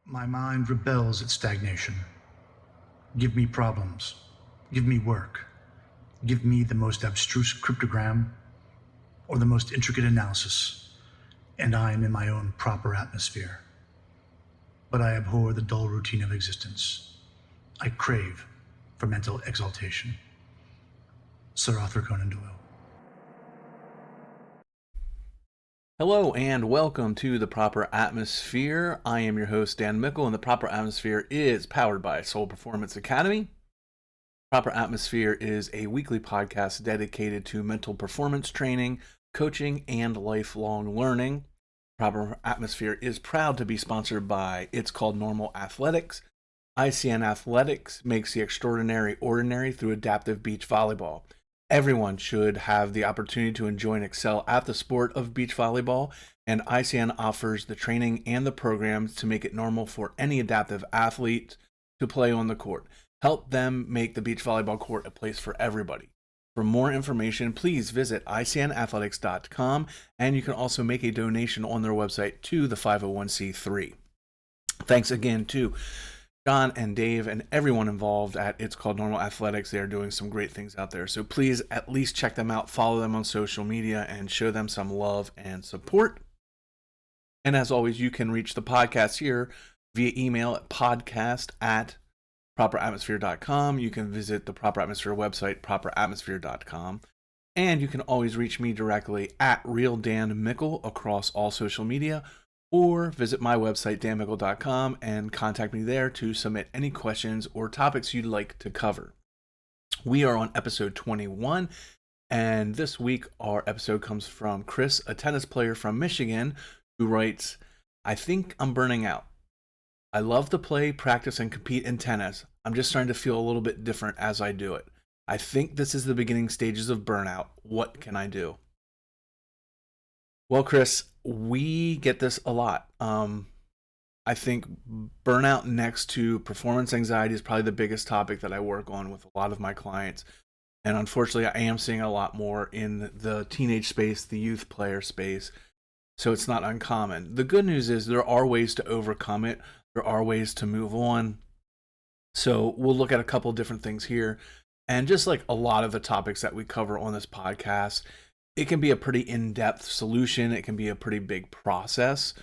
My mind rebels at stagnation. Give me problems. Give me work. Give me the most abstruse cryptogram or the most intricate analysis, and I am in my own proper atmosphere. But I abhor the dull routine of existence. I crave for mental exaltation. Sir Arthur Conan Doyle. Hello and welcome to The Proper Atmosphere. I am your host, Dan Mickle, and The Proper Atmosphere is powered by Soul Performance Academy. Proper Atmosphere is a weekly podcast dedicated to mental performance training, coaching, and lifelong learning. Proper Atmosphere is proud to be sponsored by It's Called Normal Athletics. ICN Athletics makes the extraordinary ordinary through adaptive beach volleyball. Everyone should have the opportunity to enjoy and excel at the sport of beach volleyball, and ICN offers the training and the programs to make it normal for any adaptive athlete to play on the court. Help them make the beach volleyball court a place for everybody. For more information, please visit icnathletics.com, and you can also make a donation on their website to the 501c3. Thanks again to John and Dave and everyone involved at It's Called Normal Athletics. They are doing some great things out there. So please at least check them out, follow them on social media, and show them some love and support. And as always, you can reach the podcast here via email at podcast@properatmosphere.com. You can visit the Proper Atmosphere website, properatmosphere.com. And you can always reach me directly at Real Dan Mickle across all social media, or visit my website, danmickle.com, and contact me there to submit any questions or topics you'd like to cover. We are on episode 21, and this week our episode comes from Chris, a tennis player from Michigan, who writes, "I think I'm burning out. I love to play, practice, and compete in tennis. I'm just starting to feel a little bit different as I do it. I think this is the beginning stages of burnout. What can I do?" Well, Chris, we get this a lot. I think burnout next to performance anxiety is probably the biggest topic that I work on with a lot of my clients. And unfortunately, I am seeing a lot more in the teenage space, the youth player space. So it's not uncommon. The good news is there are ways to overcome it. There are ways to move on. So we'll look at a couple different things here. And just like a lot of the topics that we cover on this podcast, it can be a pretty in-depth solution. It can be a pretty big process.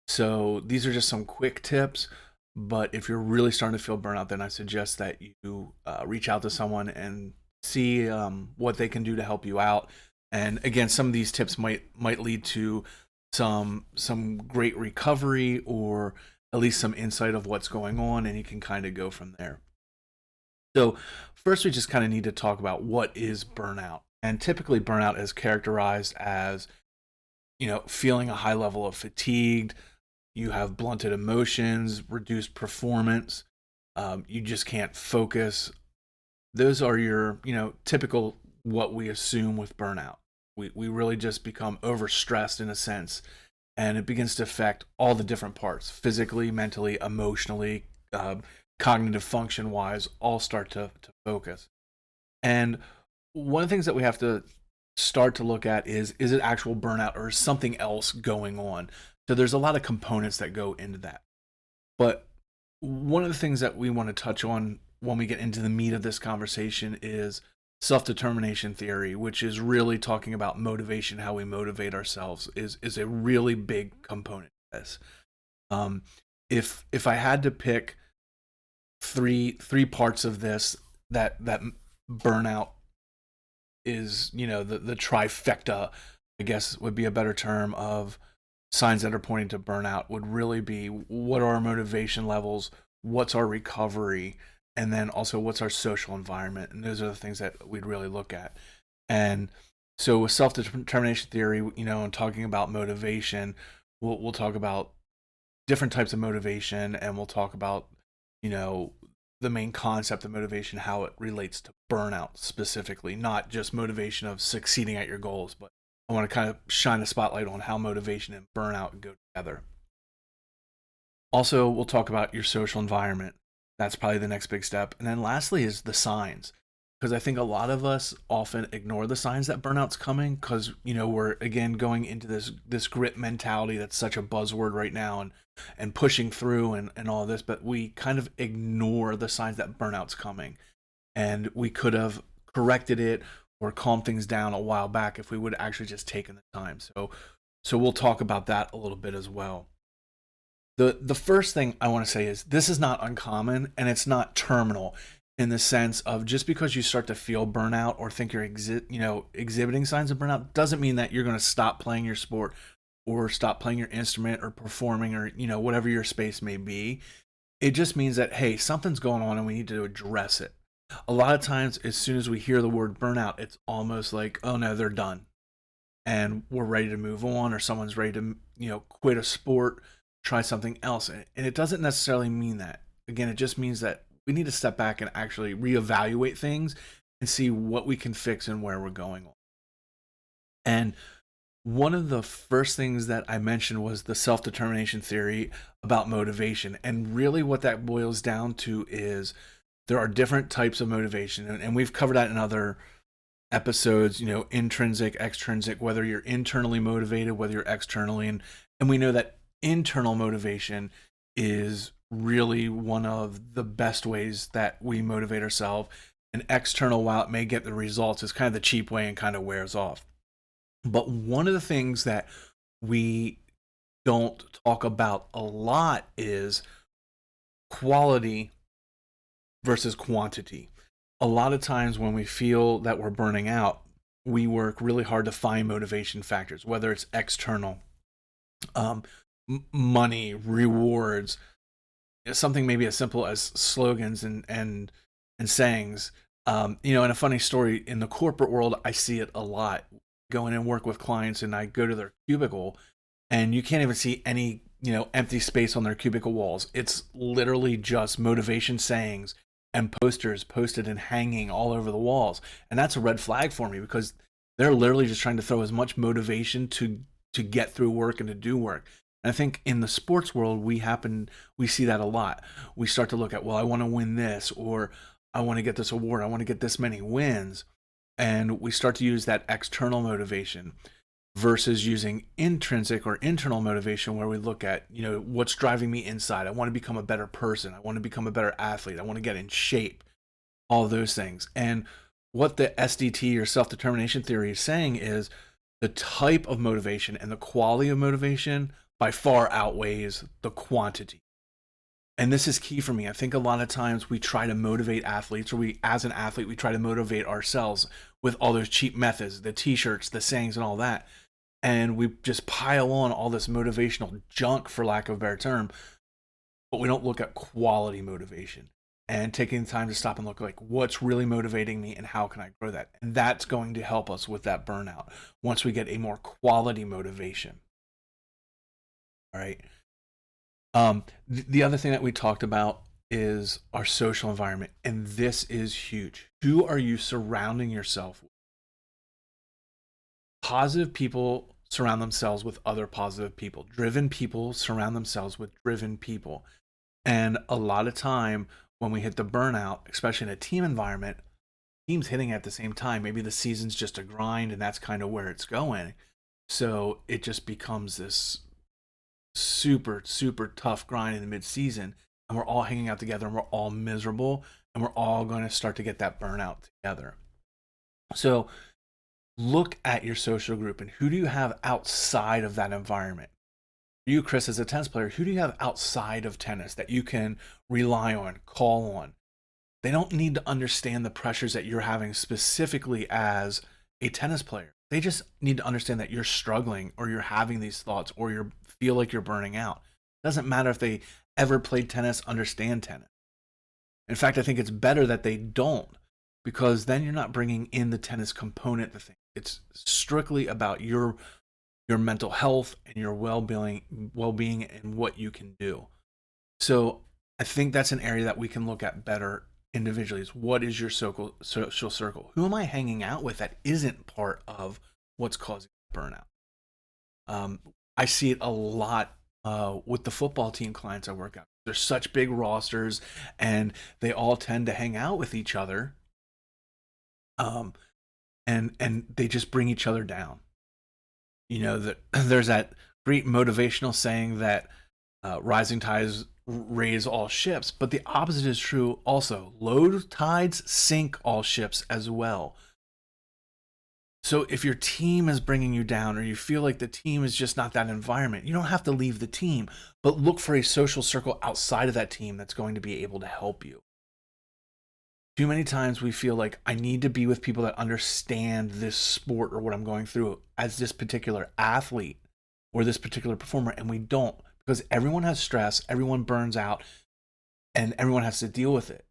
So these are just some quick tips. But if you're really starting to feel burnout, then I suggest that you reach out to someone and see what they can do to help you out. And again, some of these tips might lead to some great recovery, or at least some insight of what's going on, and you can kind of go from there. So first, we just kind of need to talk about what is burnout. And typically burnout is characterized as, feeling a high level of fatigue. You have blunted emotions, reduced performance. You just can't focus. Those are your, typical what we assume with burnout. We really just become overstressed in a sense, and it begins to affect all the different parts, physically, mentally, emotionally, cognitive function wise, all start to focus. And one of the things that we have to start to look at is it actual burnout or is something else going on? So there's a lot of components that go into that. But one of the things that we want to touch on when we get into the meat of this conversation is self-determination theory, which is really talking about motivation, how we motivate ourselves is a really big component of this. If I had to pick three parts of this that burnout is, the trifecta, I guess would be a better term, of signs that are pointing to burnout, would really be what are our motivation levels, what's our recovery, and then also what's our social environment. And those are the things that we'd really look at. And so with self-determination theory, and talking about motivation, we'll talk about different types of motivation, and we'll talk about, the main concept of motivation, how it relates to burnout specifically, not just motivation of succeeding at your goals, but I want to kind of shine a spotlight on how motivation and burnout go together. Also, we'll talk about your social environment. That's probably the next big step. And then lastly is the signs. because I think a lot of us often ignore the signs that burnout's coming because we're again going into this grit mentality that's such a buzzword right now, and pushing through and all this, but we kind of ignore the signs that burnout's coming, and we could have corrected it or calmed things down a while back if we would actually just taken the time. So we'll talk about that a little bit as well. The first thing I want to say is this is not uncommon and it's not terminal, in the sense of just because you start to feel burnout or think you're exhibiting signs of burnout doesn't mean that you're going to stop playing your sport or stop playing your instrument or performing or whatever your space may be. It just means that, hey, something's going on and we need to address it. A lot of times as soon as we hear the word burnout, it's almost like, oh no, they're done and we're ready to move on, or someone's ready to quit a sport, try something else. And it doesn't necessarily mean that. Again, it just means that we need to step back and actually reevaluate things and see what we can fix and where we're going on. And one of the first things that I mentioned was the self-determination theory about motivation. And really what that boils down to is there are different types of motivation. And we've covered that in other episodes, intrinsic, extrinsic, whether you're internally motivated, whether you're externally. And we know that internal motivation is really one of the best ways that we motivate ourselves. And external, while it may get the results, is kind of the cheap way and kind of wears off. But one of the things that we don't talk about a lot is quality versus quantity. A lot of times when we feel that we're burning out, we work really hard to find motivation factors, whether it's external, money, rewards, something maybe as simple as slogans and sayings. And a funny story, in the corporate world, I see it a lot. Go in and work with clients, and I go to their cubicle, and you can't even see any empty space on their cubicle walls. It's literally just motivation sayings and posters posted and hanging all over the walls. And that's a red flag for me, because they're literally just trying to throw as much motivation to get through work and to do work. And I think in the sports world, we see that a lot. We start to look at, well, I want to win this, or I want to get this award, I want to get this many wins. And we start to use that external motivation versus using intrinsic or internal motivation, where we look at, what's driving me inside. I want to become a better person. I want to become a better athlete. I want to get in shape, all those things. And what the SDT or self-determination theory is saying is the type of motivation and the quality of motivation by far outweighs the quantity. And this is key for me. I think a lot of times we try to motivate athletes, or as an athlete, we try to motivate ourselves with all those cheap methods, the t-shirts, the sayings, and all that. And we just pile on all this motivational junk, for lack of a better term, but we don't look at quality motivation and taking the time to stop and look like, what's really motivating me and how can I grow that? And that's going to help us with that burnout once we get a more quality motivation. All right. The other thing that we talked about is our social environment, and this is huge. Who are you surrounding yourself with? Positive people surround themselves with other positive people. Driven people surround themselves with driven people. And a lot of time when we hit the burnout, especially in a team environment, teams hitting at the same time, maybe the season's just a grind and that's kind of where it's going. So it just becomes this super, super tough grind in the mid-season, and we're all hanging out together and we're all miserable, and we're all going to start to get that burnout together. So look at your social group, and who do you have outside of that environment? You, Chris, as a tennis player, who do you have outside of tennis that you can rely on, call on? They don't need to understand the pressures that you're having specifically as a tennis player. They just need to understand that you're struggling, or you're having these thoughts, or you feel like you're burning out. It doesn't matter if they ever played tennis, understand tennis. In fact, I think it's better that they don't, because then you're not bringing in the tennis component to things. It's strictly about your mental health and your well-being and what you can do. So I think that's an area that we can look at better individually. Is what is your social circle? Who am I hanging out with that isn't part of what's causing burnout? I see it a lot with the football team clients I work out. They're such big rosters, and they all tend to hang out with each other. um, and they just bring each other down. That there's that great motivational saying that rising tides raise all ships, but the opposite is true also. Low tides sink all ships as well. So if your team is bringing you down, or you feel like the team is just not that environment, you don't have to leave the team, but look for a social circle outside of that team that's going to be able to help you. Too many times we feel like I need to be with people that understand this sport or what I'm going through as this particular athlete or this particular performer, and we don't, because everyone has stress, everyone burns out, and everyone has to deal with it.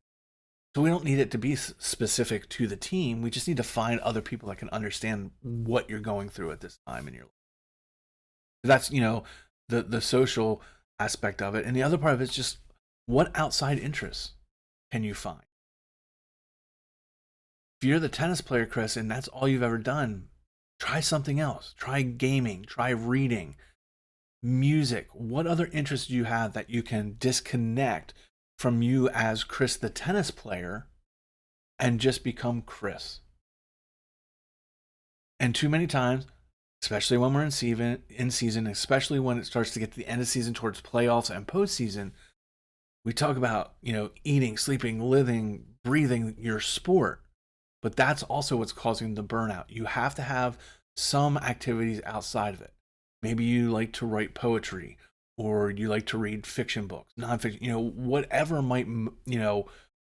So we don't need it to be specific to the team. We just need to find other people that can understand what you're going through at this time in your life. That's, the social aspect of it. And the other part of it is just, what outside interests can you find? If you're the tennis player, Chris, and that's all you've ever done, try something else. Try gaming, try reading, music. What other interests do you have that you can disconnect from you as Chris the tennis player and just become Chris? And too many times, especially when we're in season, especially when it starts to get to the end of season towards playoffs and postseason, we talk about, eating, sleeping, living, breathing your sport. But that's also what's causing the burnout. You have to have some activities outside of it. Maybe you like to write poetry, or you like to read fiction books, nonfiction, whatever might,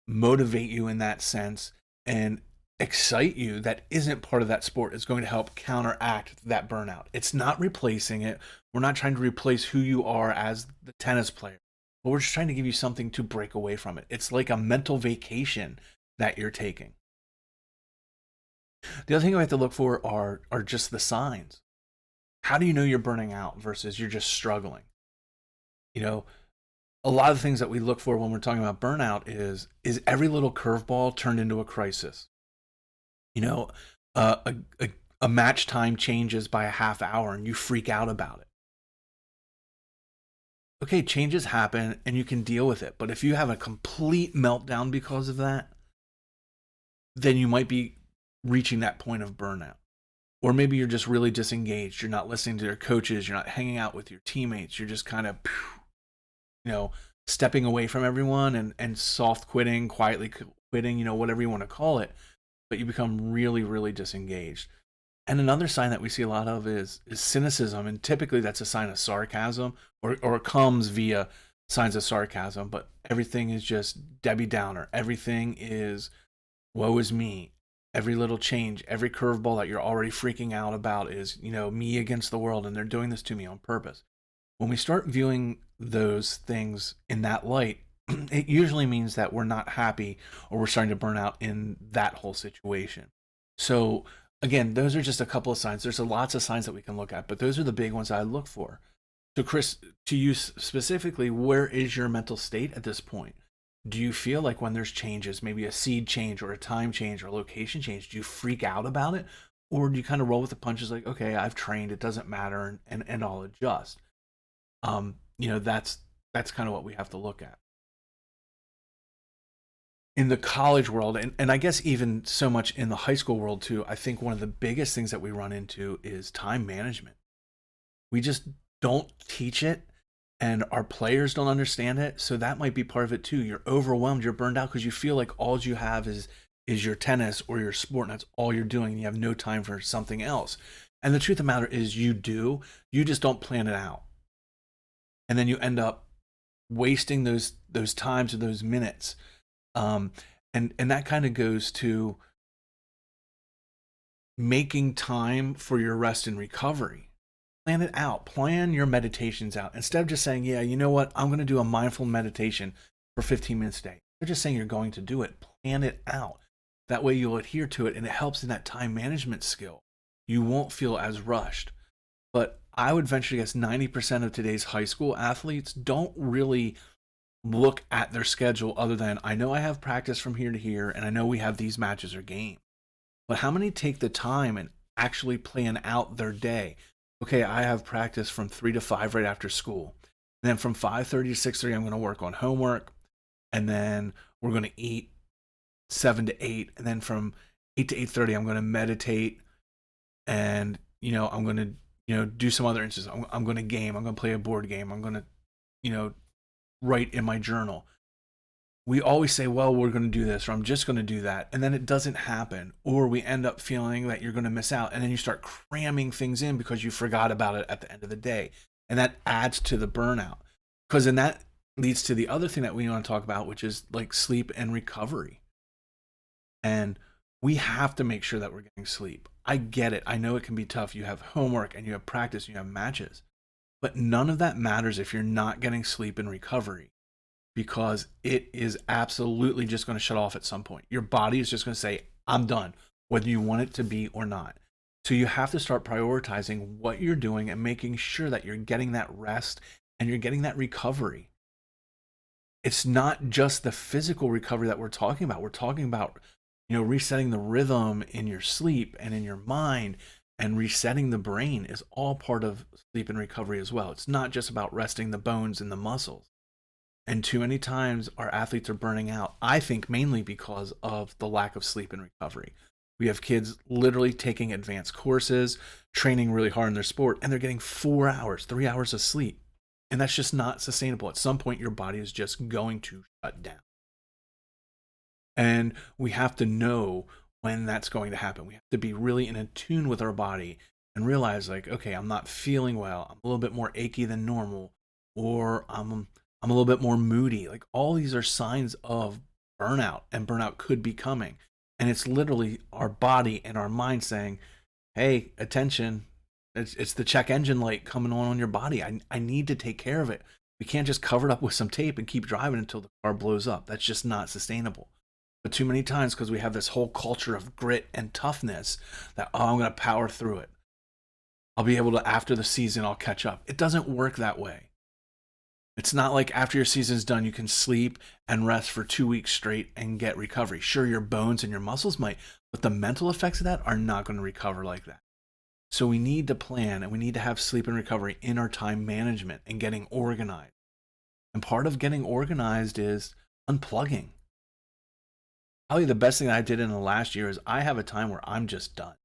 motivate you in that sense and excite you that isn't part of that sport is going to help counteract that burnout. It's not replacing it. We're not trying to replace who you are as the tennis player, but we're just trying to give you something to break away from it. It's like a mental vacation that you're taking. The other thing we have to look for are just the signs. How do you know you're burning out versus you're just struggling? A lot of the things that we look for when we're talking about burnout is every little curveball turned into a crisis? A match time changes by a half hour and you freak out about it. Okay, changes happen and you can deal with it. But if you have a complete meltdown because of that, then you might be reaching that point of burnout. Or maybe you're just really disengaged. You're not listening to your coaches. You're not hanging out with your teammates. You're just kind of, stepping away from everyone and soft quitting, quietly quitting, whatever you want to call it. But you become really, really disengaged. And another sign that we see a lot of is cynicism. And typically that's a sign of sarcasm, or comes via signs of sarcasm. But everything is just Debbie Downer. Everything is woe is me. Every little change, every curveball that you're already freaking out about is, me against the world, and they're doing this to me on purpose. When we start viewing those things in that light, it usually means that we're not happy or we're starting to burn out in that whole situation. So again, those are just a couple of signs. There's lots of signs that we can look at, but those are the big ones I look for. So Chris, to you specifically, where is your mental state at this point? Do you feel like when there's changes, maybe a seed change or a time change or a location change, do you freak out about it? Or do you kind of roll with the punches like, okay, I've trained, it doesn't matter, and I'll adjust? That's kind of what we have to look at. In the college world, and I guess even so much in the high school world too, I think one of the biggest things that we run into is time management. We just don't teach it. And our players don't understand it, so that might be part of it too. You're overwhelmed, you're burned out because you feel like all you have is your tennis or your sport, and that's all you're doing, and you have no time for something else. And the truth of the matter is you just don't plan it out. And then you end up wasting those times or those minutes. And that kind of goes to making time for your rest and recovery. Plan it out. Plan your meditations out. Instead of just saying, yeah, you know what? I'm going to do a mindful meditation for 15 minutes a day. You're just saying you're going to do it. Plan it out. That way you'll adhere to it, and it helps in that time management skill. You won't feel as rushed. But I would venture to guess 90% of today's high school athletes don't really look at their schedule other than, I know I have practice from here to here, and I know we have these matches or games. But how many take the time and actually plan out their day? Okay, I have practice from 3 to 5 right after school. And then from 5:30 to 6:30, I'm going to work on homework. And then we're going to eat 7 to 8. And then from 8 to 8:30, I'm going to meditate, and I'm going to do some other instances. I'm going to game. I'm going to play a board game. I'm going to you know write in my journal. We always say, well, we're going to do this, or I'm just going to do that, and then it doesn't happen, or we end up feeling that you're going to miss out, and then you start cramming things in because you forgot about it at the end of the day, and that adds to the burnout. Because then that leads to the other thing that we want to talk about, which is like sleep and recovery. And we have to make sure that we're getting sleep. I get it. I know it can be tough. You have homework and you have practice and you have matches, but none of that matters if you're not getting sleep and recovery, because it is absolutely just going to shut off at some point. Your body is just going to say, I'm done, whether you want it to be or not. So you have to start prioritizing what you're doing and making sure that you're getting that rest and you're getting that recovery. It's not just the physical recovery that we're talking about. We're talking about, resetting the rhythm in your sleep and in your mind, and resetting the brain is all part of sleep and recovery as well. It's not just about resting the bones and the muscles. And too many times our athletes are burning out, I think mainly because of the lack of sleep and recovery. We have kids literally taking advanced courses, training really hard in their sport, and they're getting 4 hours, 3 hours of sleep. And that's just not sustainable. At some point, your body is just going to shut down. And we have to know when that's going to happen. We have to be really in tune with our body and realize, like, okay, I'm not feeling well. I'm a little bit more achy than normal, or I'm a little bit more moody. Like, all these are signs of burnout, and burnout could be coming. And it's literally our body and our mind saying, hey, attention, it's the check engine light coming on your body. I need to take care of it. We can't just cover it up with some tape and keep driving until the car blows up. That's just not sustainable. But too many times, because we have this whole culture of grit and toughness, that, oh, I'm going to power through it. I'll be able to, after the season, I'll catch up. It doesn't work that way. It's not like after your season's done, you can sleep and rest for 2 weeks straight and get recovery. Sure, your bones and your muscles might, but the mental effects of that are not going to recover like that. So we need to plan, and we need to have sleep and recovery in our time management and getting organized. And part of getting organized is unplugging. Probably the best thing I did in the last year is I have a time where I'm just done.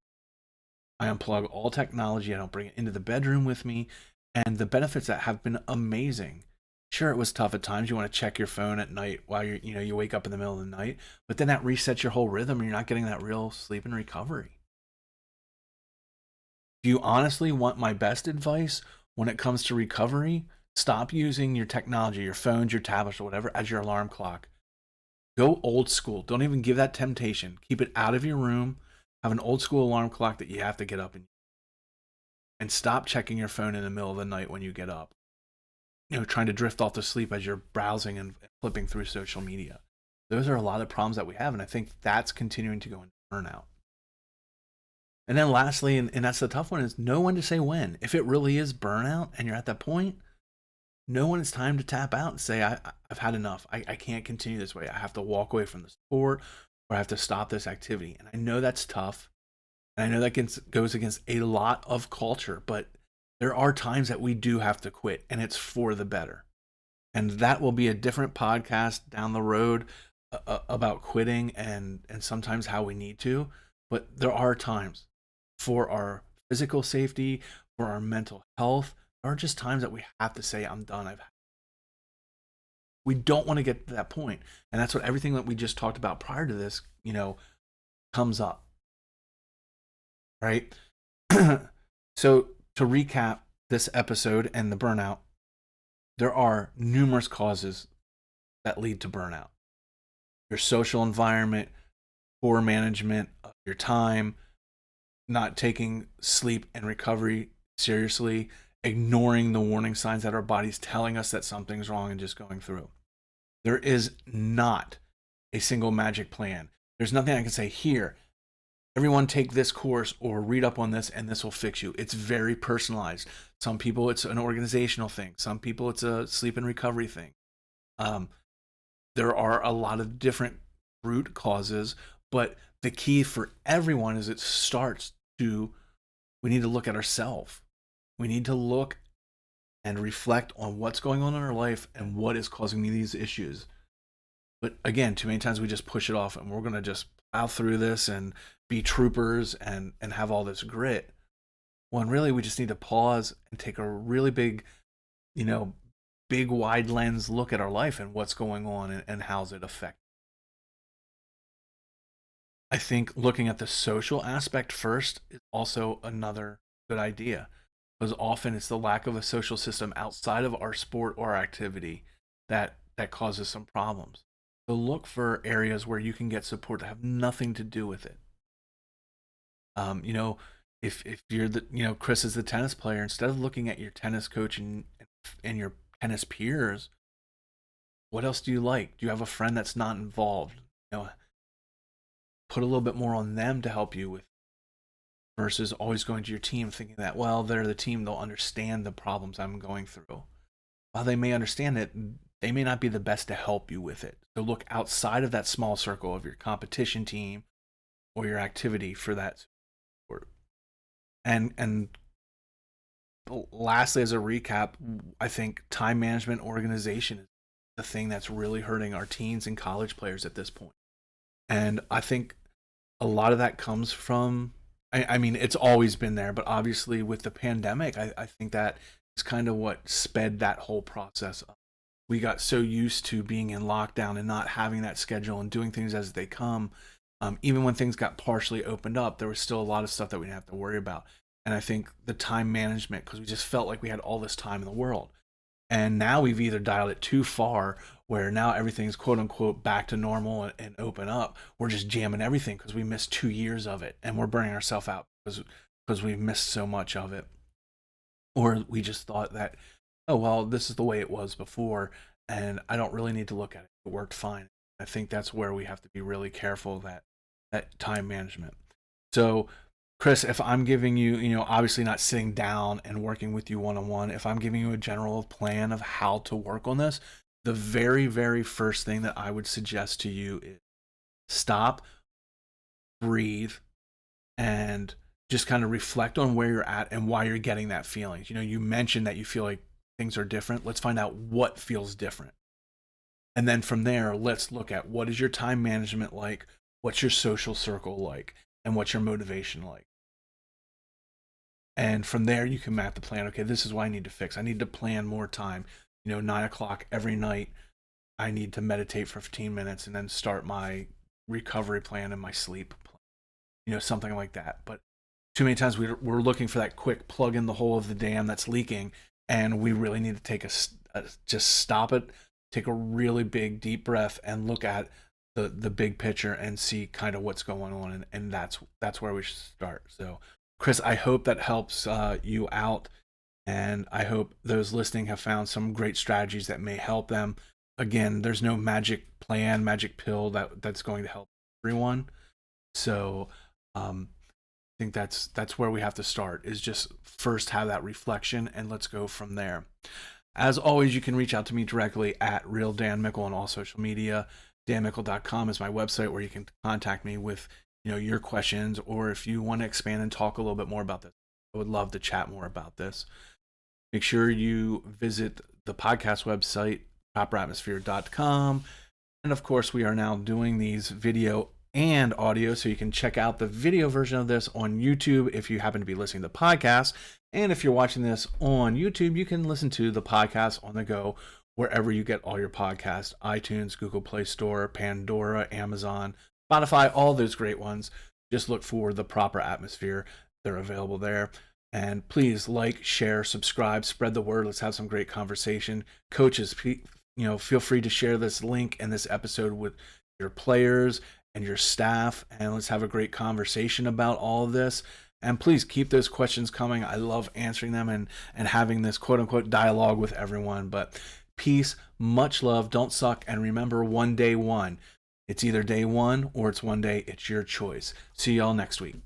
I unplug all technology. I don't bring it into the bedroom with me. And the benefits that have been amazing. Sure, it was tough at times. You want to check your phone at night while you wake up in the middle of the night, but then that resets your whole rhythm and you're not getting that real sleep and recovery. Do you honestly want my best advice when it comes to recovery? Stop using your technology, your phones, your tablets, or whatever, as your alarm clock. Go old school. Don't even give that temptation. Keep it out of your room. Have an old school alarm clock that you have to get up and stop checking your phone in the middle of the night when you get up. Trying to drift off to sleep as you're browsing and flipping through social media. Those are a lot of problems that we have, and I think that's continuing to go into burnout. And then lastly, and that's the tough one, is know when to say when. If it really is burnout and you're at that point, know when it's time to tap out and say, I've had enough. I can't continue this way. I have to walk away from the sport, or I have to stop this activity. And I know that's tough. And I know that goes against a lot of culture, but there are times that we do have to quit, and it's for the better. And that will be a different podcast down the road about quitting and sometimes how we need to. But there are times for our physical safety, for our mental health. There are just times that we have to say, I'm done. We don't want to get to that point. And that's what everything that we just talked about prior to this, comes up. Right? So to recap this episode and the burnout, there are numerous causes that lead to burnout. Your social environment, poor management of your time, not taking sleep and recovery seriously, ignoring the warning signs that our body's telling us that something's wrong and just going through. There is not a single magic plan. There's nothing I can say, here, everyone take this course or read up on this and this will fix you. It's very personalized. Some people it's an organizational thing. Some people it's a sleep and recovery thing. There are a lot of different root causes, but the key for everyone is we need to look at ourselves. We need to look and reflect on what's going on in our life and what is causing me these issues. But again, too many times we just push it off and we're going to just plow through this and be troopers and have all this grit. When really we just need to pause and take a really big, big wide lens look at our life and what's going on and how's it affect. I think looking at the social aspect first is also another good idea, because often it's the lack of a social system outside of our sport or activity that causes some problems. So look for areas where you can get support that have nothing to do with it. You know, if you're Chris is the tennis player, instead of looking at your tennis coach and your tennis peers, what else do you like? Do you have a friend that's not involved? Put a little bit more on them to help you with, versus always going to your team thinking that, well, they're the team, they'll understand the problems I'm going through. While they may understand it, they may not be the best to help you with it. So look outside of that small circle of your competition team or your activity for that support. And lastly, as a recap, I think time management organization is the thing that's really hurting our teens and college players at this point. And I think a lot of that comes from, I mean, it's always been there, but obviously with the pandemic, I think that is kind of what sped that whole process up. We got so used to being in lockdown and not having that schedule and doing things as they come. Even when things got partially opened up, there was still a lot of stuff that we didn't have to worry about. And I think the time management, because we just felt like we had all this time in the world. And now we've either dialed it too far, where now everything's quote unquote back to normal and open up. We're just jamming everything because we missed 2 years of it, and we're burning ourselves out because we've missed so much of it. Or we just thought that, oh, well, this is the way it was before, and I don't really need to look at it. It worked fine. I think that's where we have to be really careful that time management. So, Chris, if I'm giving you, obviously not sitting down and working with you one-on-one, if I'm giving you a general plan of how to work on this, the very, very first thing that I would suggest to you is stop, breathe, and just kind of reflect on where you're at and why you're getting that feeling. You mentioned that you feel like things are different. Let's find out what feels different. And then from there, let's look at what is your time management like, what's your social circle like, and what's your motivation like. And from there, you can map the plan. Okay, this is what I need to fix. I need to plan more time. 9 o'clock every night, I need to meditate for 15 minutes and then start my recovery plan and my sleep plan. Something like that. But too many times we're looking for that quick plug in the hole of the dam that's leaking, and we really need to take just stop it, take a really big deep breath, and look at the big picture and see kind of what's going on, and that's where we should start. So, Chris, I hope that helps you out, and I hope those listening have found some great strategies that may help them. Again, there's no magic plan, magic pill that's going to help everyone. So I think that's where we have to start, is just first have that reflection, and let's go from there. As always, you can reach out to me directly at Real Dan Mickle on all social media. danmickle.com is my website where you can contact me with your questions, or if you want to expand and talk a little bit more about this. I would love to chat more about this. Make sure you visit the podcast website, properatmosphere.com. And of course, we are now doing these video and audio, so you can check out the video version of this on YouTube if you happen to be listening to the podcast. And if you're watching this on YouTube, you can listen to the podcast on the go wherever you get all your podcasts: iTunes, Google Play Store, Pandora, Amazon, Spotify, all those great ones. Just look for The Proper Atmosphere. They're available there. And please like, share, subscribe, spread the word. Let's have some great conversation. Coaches, feel free to share this link and this episode with your players and your staff, and let's have a great conversation about all of this. And please keep those questions coming. I love answering them and having this quote unquote dialogue with everyone. But peace, much love, don't suck, and remember, one day one. It's either day one or it's one day. It's your choice. See y'all next week.